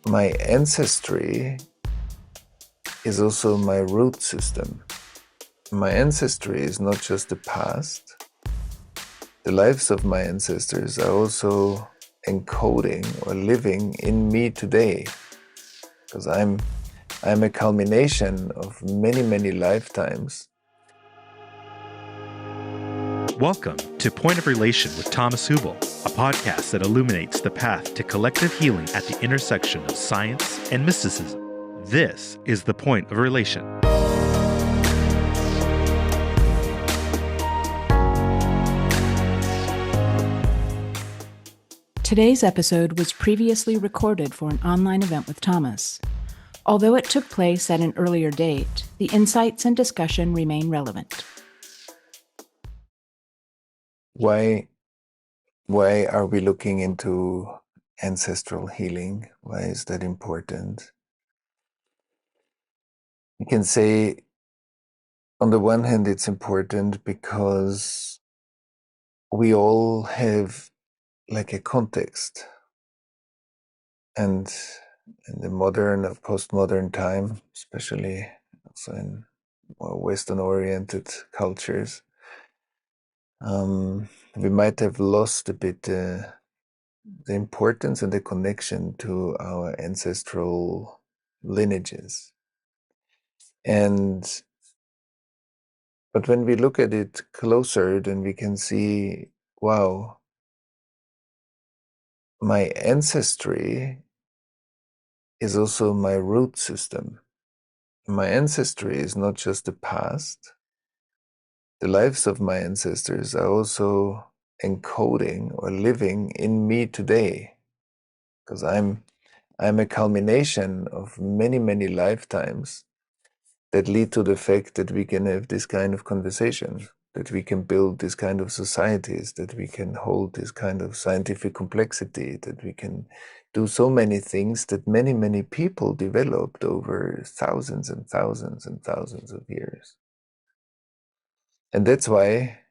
my ancestry is also my root system. My ancestry is not just the past. The lives of my ancestors are also encoding or living in me today, because I'm a culmination of many, many lifetimes. Welcome to Point of Relation with Thomas Hübl, a podcast that illuminates the path to collective healing at the intersection of science and mysticism. This is the Point of Relation. Today's episode was previously recorded for an online event with Thomas. Although it took place at an earlier date, the insights and discussion remain relevant. Why are we looking into ancestral healing? Why is that important? You can say, on the one hand, it's important because we all have like a context. And in the modern or postmodern time, especially also in more Western-oriented cultures, we might have lost a bit the importance and the connection to our ancestral lineages. But when we look at it closer, then we can see, wow, my ancestry is also my root system. My ancestry is not just the past. The lives of my ancestors are also encoding or living in me today, because I'm a culmination of many, many lifetimes that lead to the fact that we can have this kind of conversation, that we can build this kind of societies, that we can hold this kind of scientific complexity, that we can do so many things that many, many people developed over thousands and thousands and thousands of years. And that's why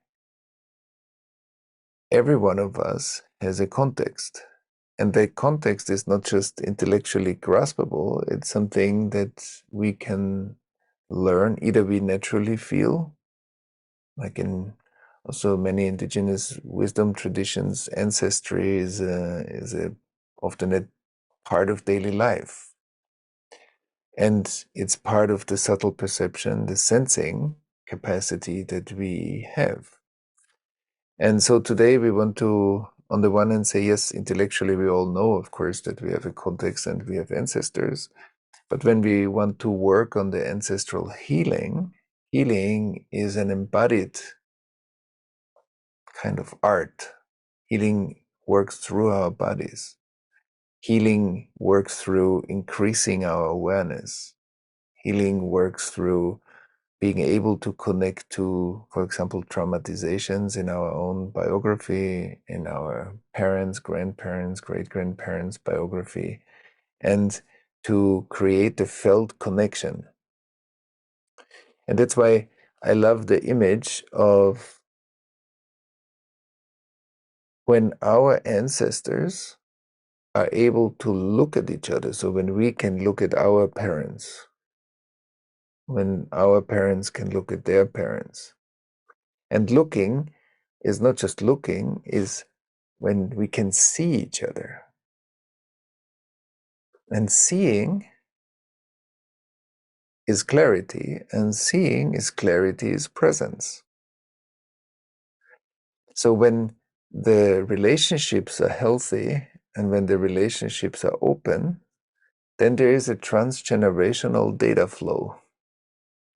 every one of us has a context. And that context is not just intellectually graspable, it's something that we can learn. Either we naturally feel, like in also many indigenous wisdom traditions, ancestry is often a part of daily life. And it's part of the subtle perception, the sensing capacity that we have. And so today we want to, on the one hand, say, yes, intellectually we all know, of course, that we have a context and we have ancestors. But when we want to work on the ancestral healing, healing is an embodied kind of art. Healing works through our bodies. Healing works through increasing our awareness. Healing works through being able to connect to, for example, traumatizations in our own biography, in our parents, grandparents, great-grandparents' biography, and to create a felt connection. And that's why I love the image of when our ancestors are able to look at each other. So when we can look at our parents, when our parents can look at their parents. And looking is not just looking, is when we can see each other. And seeing is clarity, and seeing is clarity, is presence. So when the relationships are healthy and when the relationships are open, then there is a transgenerational data flow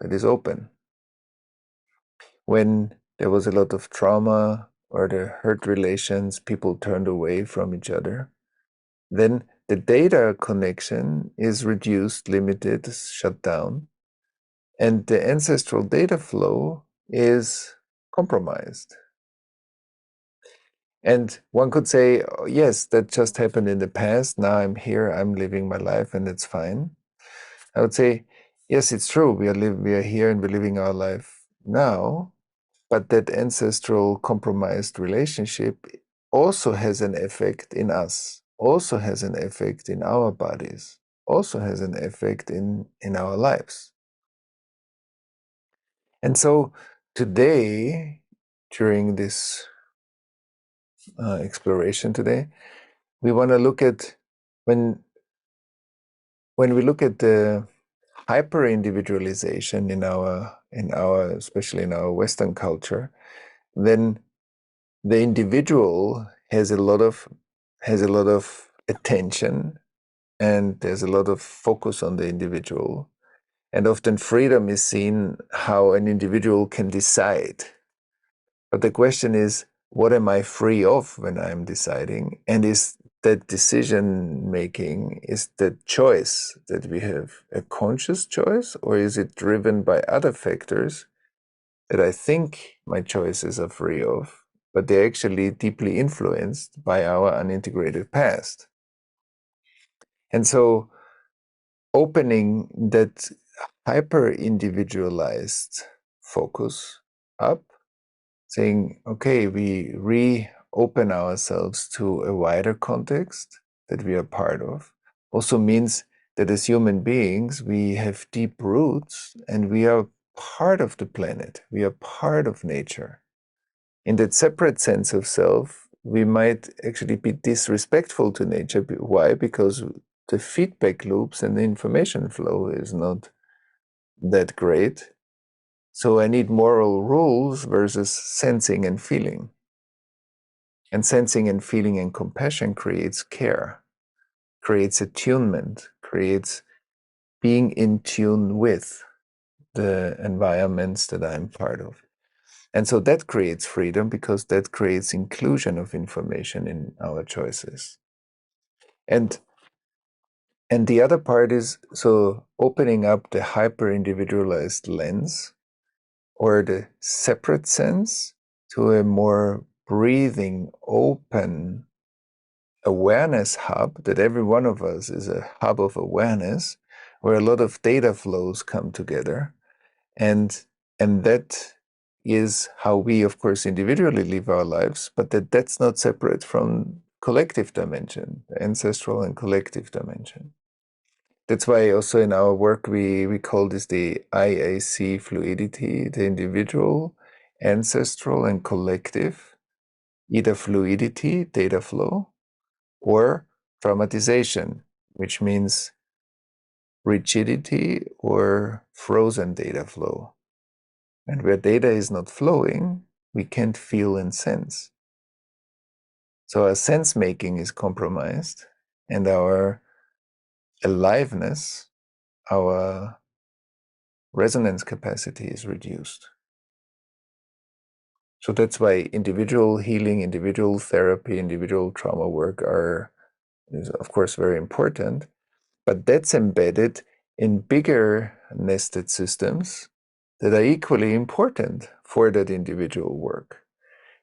that is open. When there was a lot of trauma or the hurt relations, people turned away from each other, then the data connection is reduced, limited, shut down, and the ancestral data flow is compromised. And one could say, oh, yes, that just happened in the past. Now I'm here, I'm living my life, and it's fine. I would say, yes, it's true. We are here and we're living our life now, but that ancestral compromised relationship also has an effect in us, also has an effect in our bodies, also has an effect in our lives. And so today, during this exploration today, we want to look at when we look at the hyper individualization in our especially in our Western culture, then the individual has a lot of attention, and there's a lot of focus on the individual, and often freedom is seen how an individual can decide. But the question is, what am I free of when I'm deciding? And is that decision making, is that choice that we have a conscious choice, or is it driven by other factors that I think my choices are free of, but they're actually deeply influenced by our unintegrated past? And so opening that hyper individualized focus up, saying, okay, we reopen ourselves to a wider context that we are part of, also means that as human beings, we have deep roots and we are part of the planet. We are part of nature. In that separate sense of self, we might actually be disrespectful to nature. Why? Because the feedback loops and the information flow is not that great. So I need moral rules versus sensing and feeling. And sensing and feeling and compassion creates care, creates attunement, creates being in tune with the environments that I'm part of. And so that creates freedom, because that creates inclusion of information in our choices. And the other part is, so opening up the hyper individualized lens or the separate sense to a more breathing, open awareness hub, that every one of us is a hub of awareness where a lot of data flows come together. And that is how we, of course, individually live our lives, but that's not separate from collective dimension, the ancestral and collective dimension. That's why also in our work we call this the IAC fluidity, the individual, ancestral, and collective, either fluidity, data flow, or traumatization, which means rigidity or frozen data flow. And where data is not flowing, we can't feel and sense. So our sense making is compromised, and our aliveness, our resonance capacity is reduced. So that's why individual healing, individual therapy, individual trauma work is of course very important, but that's embedded in bigger nested systems that are equally important for that individual work.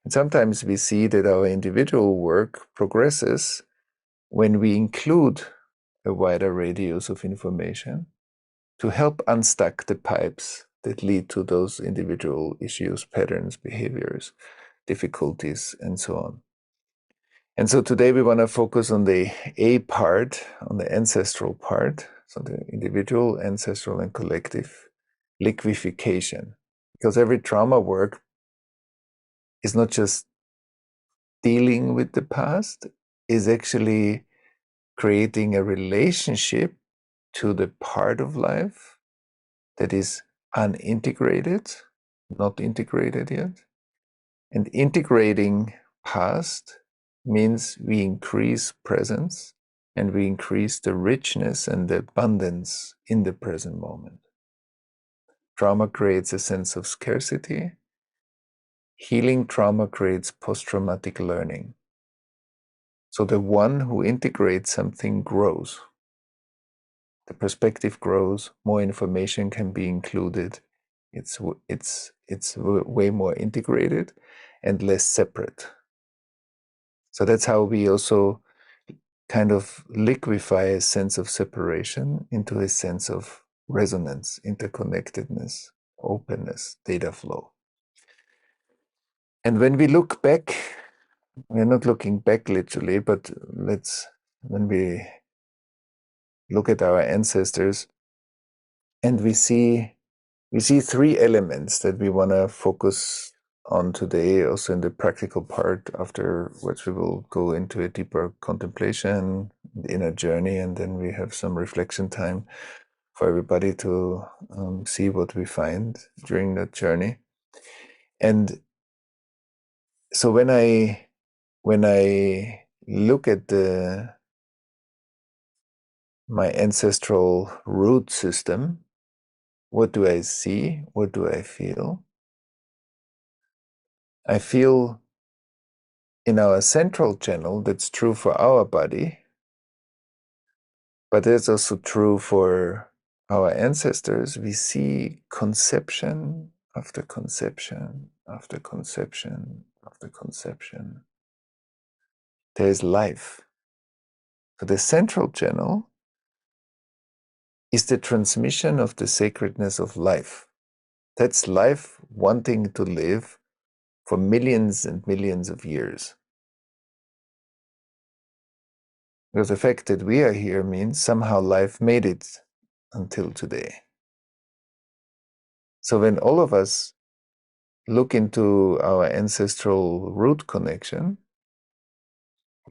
And sometimes we see that our individual work progresses when we include a wider radius of information to help unstuck the pipes that lead to those individual issues, patterns, behaviors, difficulties, and so on. And so today we want to focus on the A part, on the ancestral part, so the individual, ancestral, and collective liquefaction. Because every trauma work is not just dealing with the past, is actually creating a relationship to the part of life that is unintegrated, not integrated yet. And integrating past means we increase presence and we increase the richness and the abundance in the present moment. Trauma creates a sense of scarcity. Healing trauma creates post-traumatic learning. So the one who integrates something grows. The perspective grows, more information can be included. It's way more integrated and less separate. So that's how we also kind of liquefy a sense of separation into a sense of resonance, interconnectedness, openness, data flow. And when we look back, we're not looking back literally, but let's when we look at our ancestors, and we see three elements that we want to focus on today, also in the practical part, after which we will go into a deeper contemplation, the inner journey, and then we have some reflection time for everybody to see what we find during that journey. And so when I look at my ancestral root system, what do I see? What do I feel? I feel in our central channel, that's true for our body, but it's also true for our ancestors. We see conception after conception after conception after conception. There is life. So the central channel is the transmission of the sacredness of life. That's life wanting to live for millions and millions of years. Because the fact that we are here means somehow life made it until today. So when all of us look into our ancestral root connection,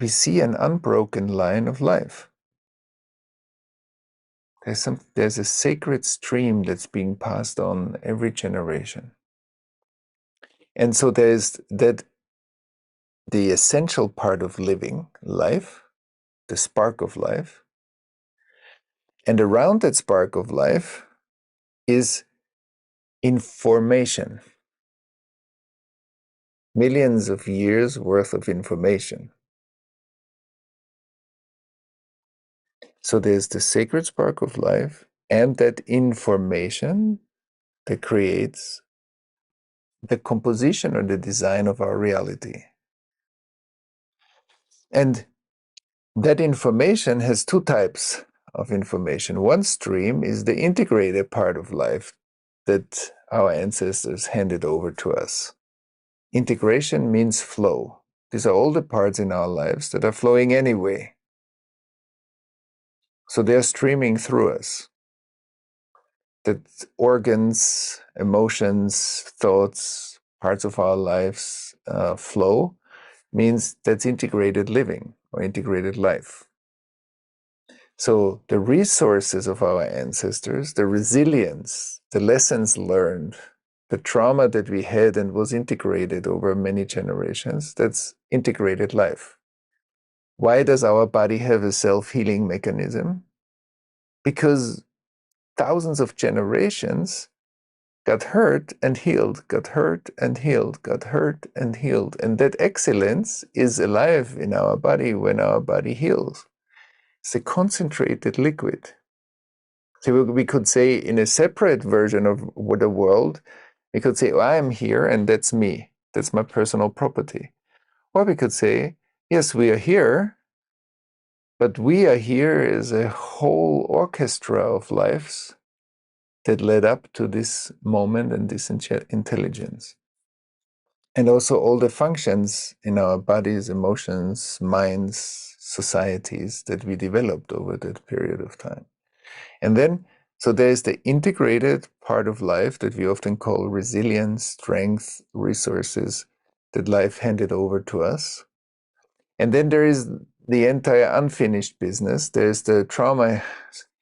we see an unbroken line of life. There's a sacred stream that's being passed on every generation. And so there's that the essential part of living, life, the spark of life. And around that spark of life is information. Millions of years worth of information. So there's the sacred spark of life and that information that creates the composition or the design of our reality. And that information has two types of information. One stream is the integrated part of life that our ancestors handed over to us. Integration means flow. These are all the parts in our lives that are flowing anyway. So they're streaming through us. That organs, emotions, thoughts, parts of our lives flow means that's integrated living or integrated life. So the resources of our ancestors, the resilience, the lessons learned, the trauma that we had and was integrated over many generations, that's integrated life. Why does our body have a self-healing mechanism? Because thousands of generations got hurt and healed, got hurt and healed, got hurt and healed. And that excellence is alive in our body when our body heals. It's a concentrated liquid. So we could say in a separate version of the world, we could say, oh, I am here and that's me. That's my personal property. Or we could say, yes, we are here, but we are here as a whole orchestra of lives that led up to this moment and this intelligence. And also all the functions in our bodies, emotions, minds, societies that we developed over that period of time. And then, so there's the integrated part of life that we often call resilience, strength, resources that life handed over to us. And then there is the entire unfinished business. There's the trauma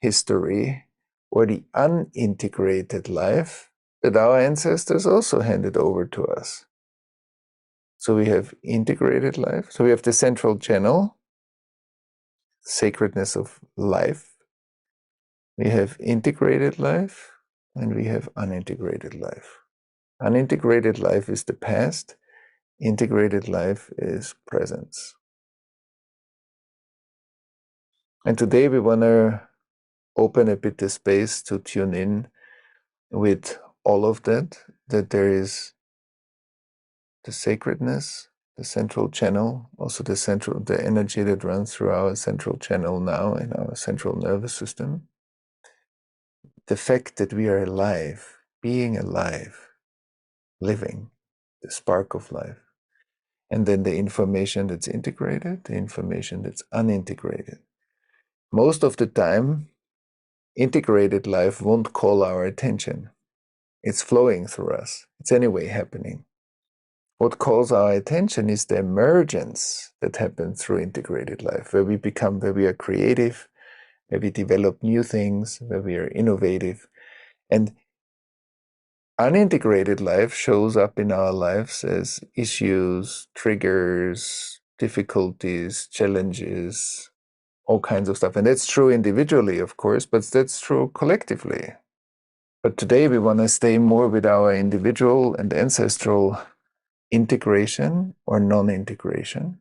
history or the unintegrated life that our ancestors also handed over to us. So we have integrated life. So we have the central channel, sacredness of life. We have integrated life and we have unintegrated life. Unintegrated life is the past. Integrated life is presence. And today we want to open a bit the space to tune in with all of that there is the sacredness, the central channel, also the energy that runs through our central channel now in our central nervous system. The fact that we are alive, being alive, living, the spark of life. and then the information that's integrated, the information that's unintegrated. Most of the time, integrated life won't call our attention. It's flowing through us. It's anyway happening. What calls our attention is the emergence that happens through integrated life, where we are creative, where we develop new things, where we are innovative. And unintegrated life shows up in our lives as issues, triggers, difficulties, challenges, all kinds of stuff. And that's true individually, of course, but that's true collectively. But today we want to stay more with our individual and ancestral integration or non-integration,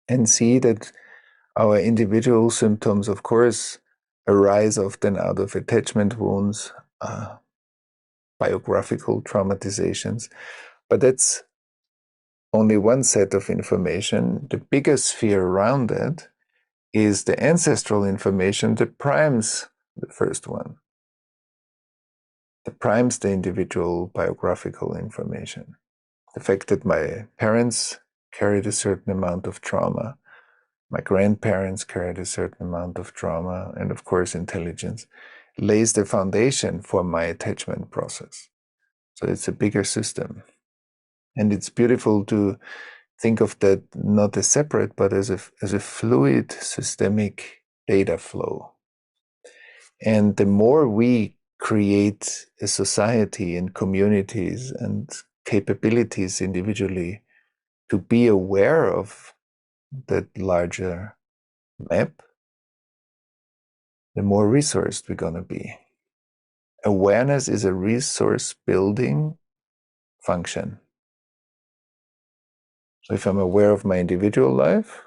and see that our individual symptoms, of course, arise often out of attachment wounds, biographical traumatizations, but that's only one set of information. The bigger sphere around it is the ancestral information that primes the first one, that primes the individual biographical information. The fact that my parents carried a certain amount of trauma, my grandparents carried a certain amount of trauma, and of course intelligence, lays the foundation for my attachment process. So it's a bigger system. And it's beautiful to think of that not as separate, but as a fluid, systemic data flow. And the more we create a society and communities and capabilities individually to be aware of that larger map, the more resourced we're going to be. Awareness is a resource building function. So if I'm aware of my individual life,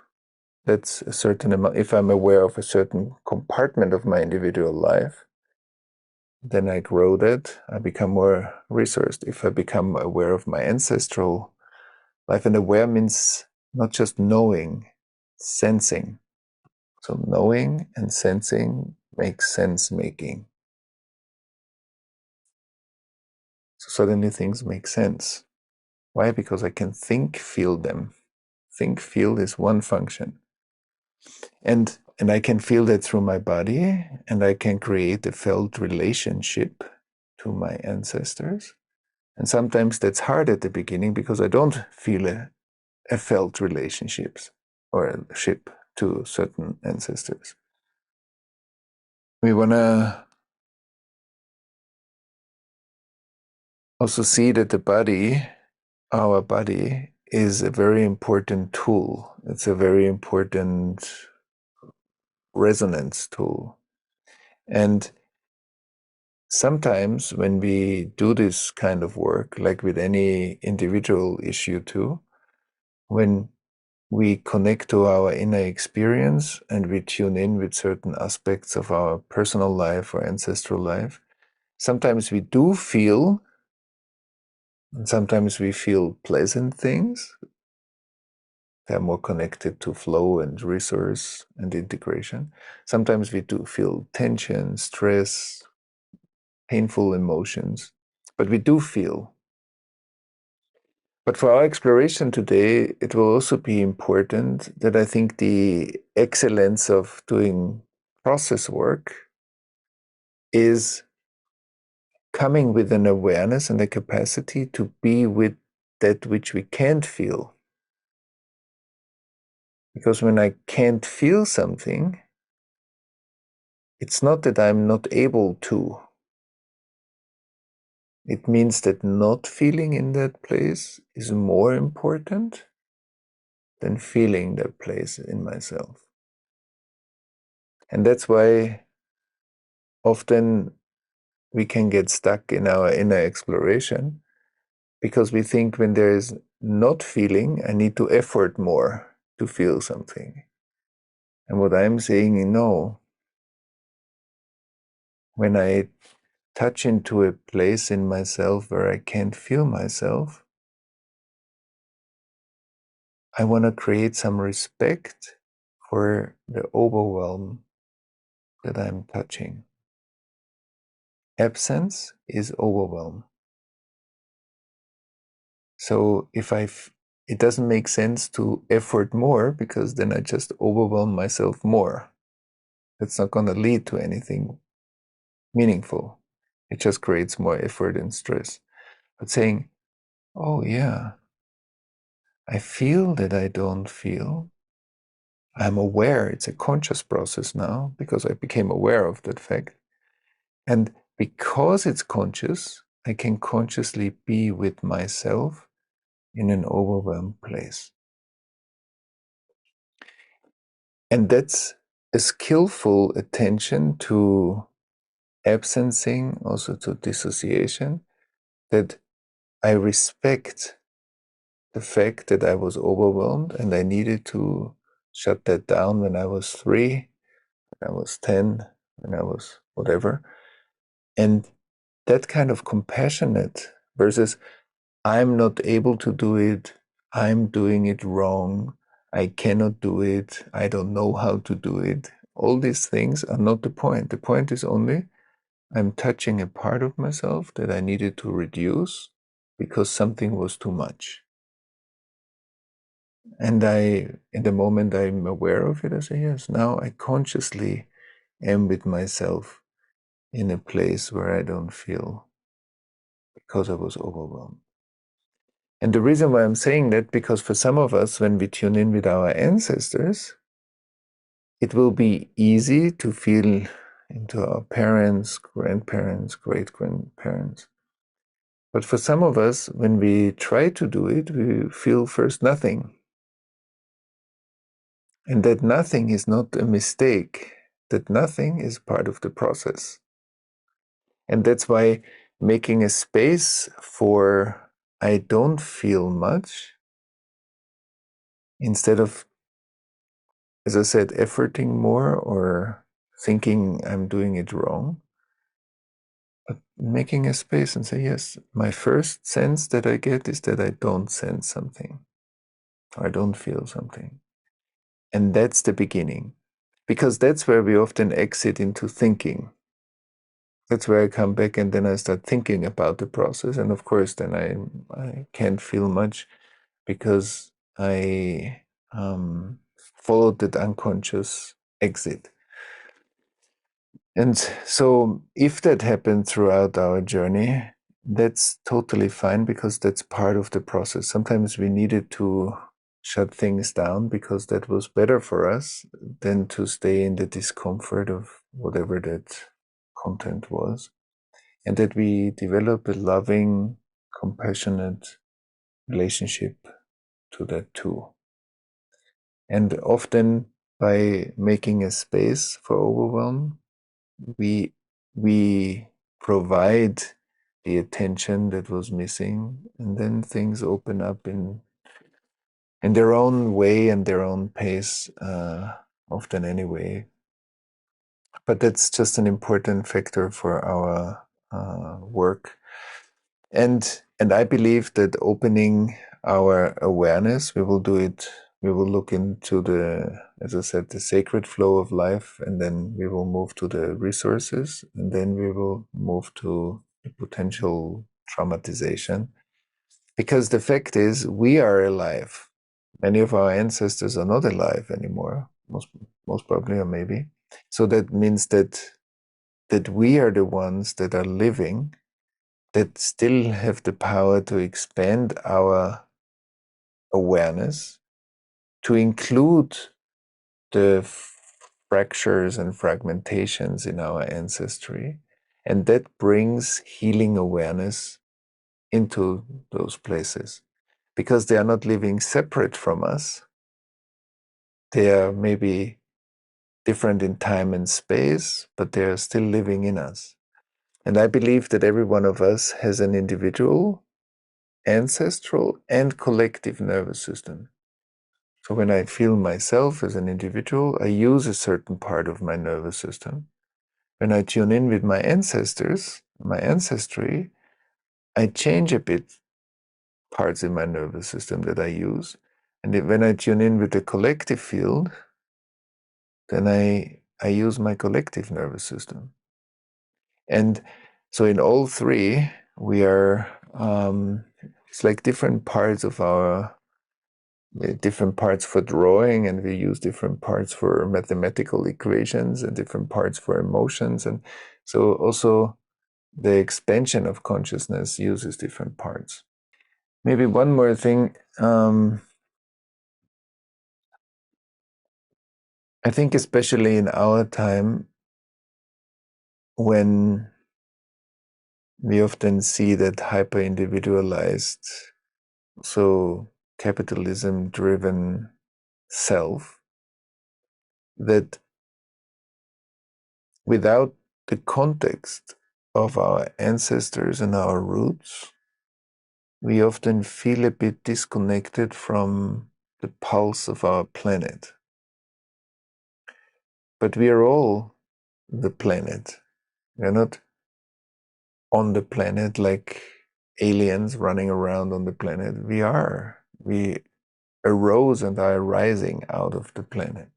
that's a certain amount. If I'm aware of a certain compartment of my individual life, then I grow that, I become more resourced. If I become aware of my ancestral life, and aware means not just knowing, sensing. So knowing and sensing makes sense making. So suddenly things make sense. Why? Because I can think, feel them. Think, feel is one function. And I can feel that through my body, and I can create a felt relationship to my ancestors. And sometimes that's hard at the beginning because I don't feel a felt relationships or a ship to certain ancestors. We want to also see that the body, our body, is a very important tool. It's a very important resonance tool. And sometimes when we do this kind of work, like with any individual issue too, when we connect to our inner experience and we tune in with certain aspects of our personal life or ancestral life, sometimes we do feel, and sometimes we feel pleasant things. They're more connected to flow and resource and integration. Sometimes we do feel tension, stress, painful emotions, but we do feel. But for our exploration today, it will also be important that I think the excellence of doing process work is coming with an awareness and a capacity to be with that which we can't feel. Because when I can't feel something, it's not that I'm not able to. It means that not feeling in that place is more important than feeling that place in myself. And that's why often we can get stuck in our inner exploration, because we think when there is not feeling, I need to effort more to feel something. And what I'm saying, no. When I touch into a place in myself where I can't feel myself, I want to create some respect for the overwhelm that I'm touching. Absence is overwhelm. So if I it doesn't make sense to effort more, because then I just overwhelm myself more. That's not going to lead to anything meaningful. It just creates more effort and stress. But saying, oh yeah, I feel that I don't feel. I'm aware. It's a conscious process now because I became aware of that fact. And because it's conscious, I can consciously be with myself in an overwhelmed place. And that's a skillful attention to absencing, also to dissociation, that I respect the fact that I was overwhelmed and I needed to shut that down when I was 3, when I was 10, when I was whatever. And that kind of compassionate versus I'm not able to do it, I'm doing it wrong, I cannot do it, I don't know how to do it. All these things are not the point. The point is only I'm touching a part of myself that I needed to reduce because something was too much. And in the moment I'm aware of it, I say, yes, now I consciously am with myself in a place where I don't feel because I was overwhelmed. And the reason why I'm saying that, because for some of us, when we tune in with our ancestors, it will be easy to feel into our parents, grandparents, great-grandparents. But for some of us, when we try to do it, we feel first nothing. And that nothing is not a mistake, that nothing is part of the process. And that's why making a space for I don't feel much, instead of, as I said, efforting more or thinking I'm doing it wrong, but making a space and say, yes, my first sense that I get is that I don't sense something, or I don't feel something. And that's the beginning, because that's where we often exit into thinking. That's where I come back and then I start thinking about the process. And of course, then I can't feel much because I followed that unconscious exit. And so if that happened throughout our journey, that's totally fine, because that's part of the process. Sometimes we needed to shut things down because that was better for us than to stay in the discomfort of whatever that content was. And that we develop a loving, compassionate relationship to that too. And often by making a space for overwhelm, we provide the attention that was missing, and then things open up in their own way and their own pace, often anyway. But that's just an important factor for our work. And I believe that opening our awareness, we will do it. We will look into the, as I said, the sacred flow of life, and then we will move to the resources, and then we will move to the potential traumatization. Because the fact is, we are alive. Many of our ancestors are not alive anymore, most probably, or maybe. So that means that we are the ones that are living, that still have the power to expand our awareness, to include the fractures and fragmentations in our ancestry. And that brings healing awareness into those places, because they are not living separate from us. They are maybe different in time and space, but they are still living in us. And I believe that every one of us has an individual, ancestral, and collective nervous system. So when I feel myself as an individual, I use a certain part of my nervous system. When I tune in with my ancestors, my ancestry, I change a bit parts in my nervous system that I use. And when I tune in with the collective field, then I use my collective nervous system. And so in all three, we are, it's like different parts of our different parts for drawing, and we use different parts for mathematical equations and different parts for emotions. And so also the expansion of consciousness uses different parts. Maybe one more thing. I think especially in our time, when we often see that hyper-individualized, so capitalism-driven self, that without the context of our ancestors and our roots, we often feel a bit disconnected from the pulse of our planet. But we are all the planet. We are not on the planet like aliens running around on the planet. We arose and are rising out of the planet.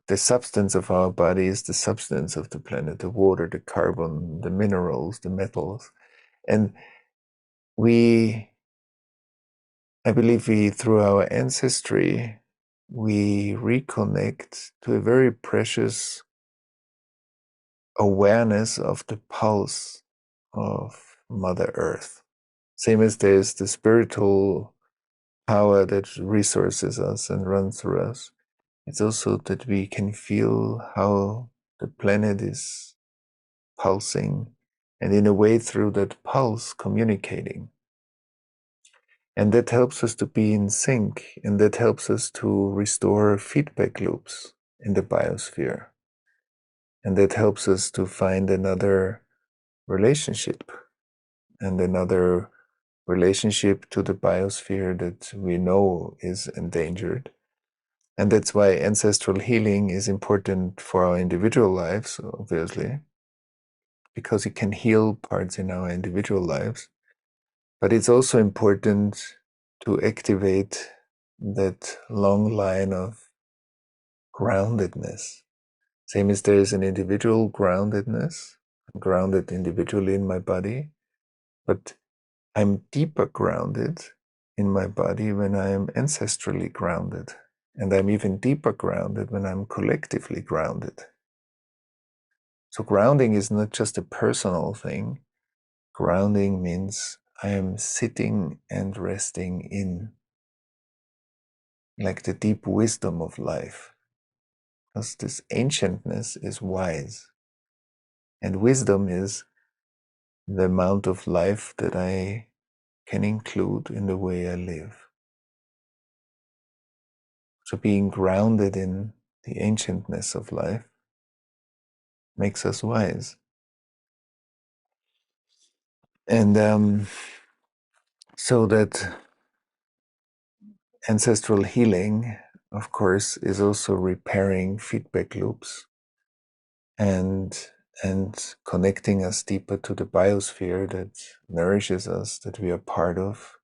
The substance of our body is the substance of the planet, the water, the carbon, the minerals, the metals. And I believe through our ancestry, we reconnect to a very precious awareness of the pulse of Mother Earth. Same as there's the spiritual power that resources us and runs through us. It's also that we can feel how the planet is pulsing, and in a way through that pulse communicating. And that helps us to be in sync, and that helps us to restore feedback loops in the biosphere. And that helps us to find another relationship, and another relationship to the biosphere that we know is endangered. And that's why ancestral healing is important for our individual lives, obviously, because it can heal parts in our individual lives. But it's also important to activate that long line of groundedness. Same as there is an individual groundedness. I'm grounded individually in my body, but I'm deeper grounded in my body when I am ancestrally grounded. And I'm even deeper grounded when I'm collectively grounded. So grounding is not just a personal thing. Grounding means I am sitting and resting in like the deep wisdom of life. Because this ancientness is wise. And wisdom is the amount of life that I can include in the way I live. So being grounded in the ancientness of life makes us wise. And so that ancestral healing, of course, is also repairing feedback loops and connecting us deeper to the biosphere that nourishes us, that we are part of.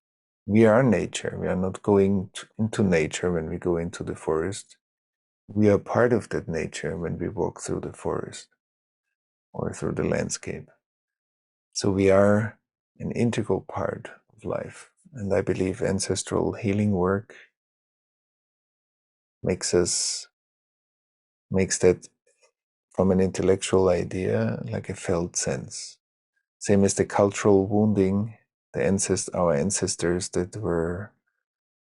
We are nature. We are not going into nature when we go into the forest. We are part of that nature when we walk through the forest or through the landscape. So we are an integral part of life. And I believe ancestral healing work makes that from an intellectual idea like a felt sense. Same as the cultural wounding, our ancestors that were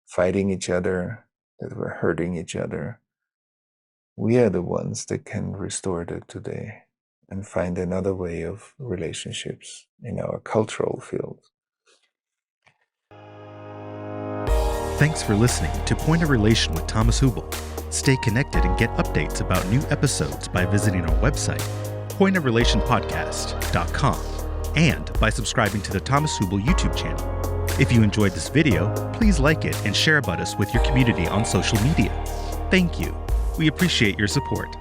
fighting each other, that were hurting each other. We are the ones that can restore that today and find another way of relationships in our cultural field. Thanks for listening to Point of Relation with Thomas Hübl. Stay connected and get updates about new episodes by visiting our website, pointofrelationpodcast.com, and by subscribing to the Thomas Hübl YouTube channel. If you enjoyed this video, please like it and share about us with your community on social media. Thank you. We appreciate your support.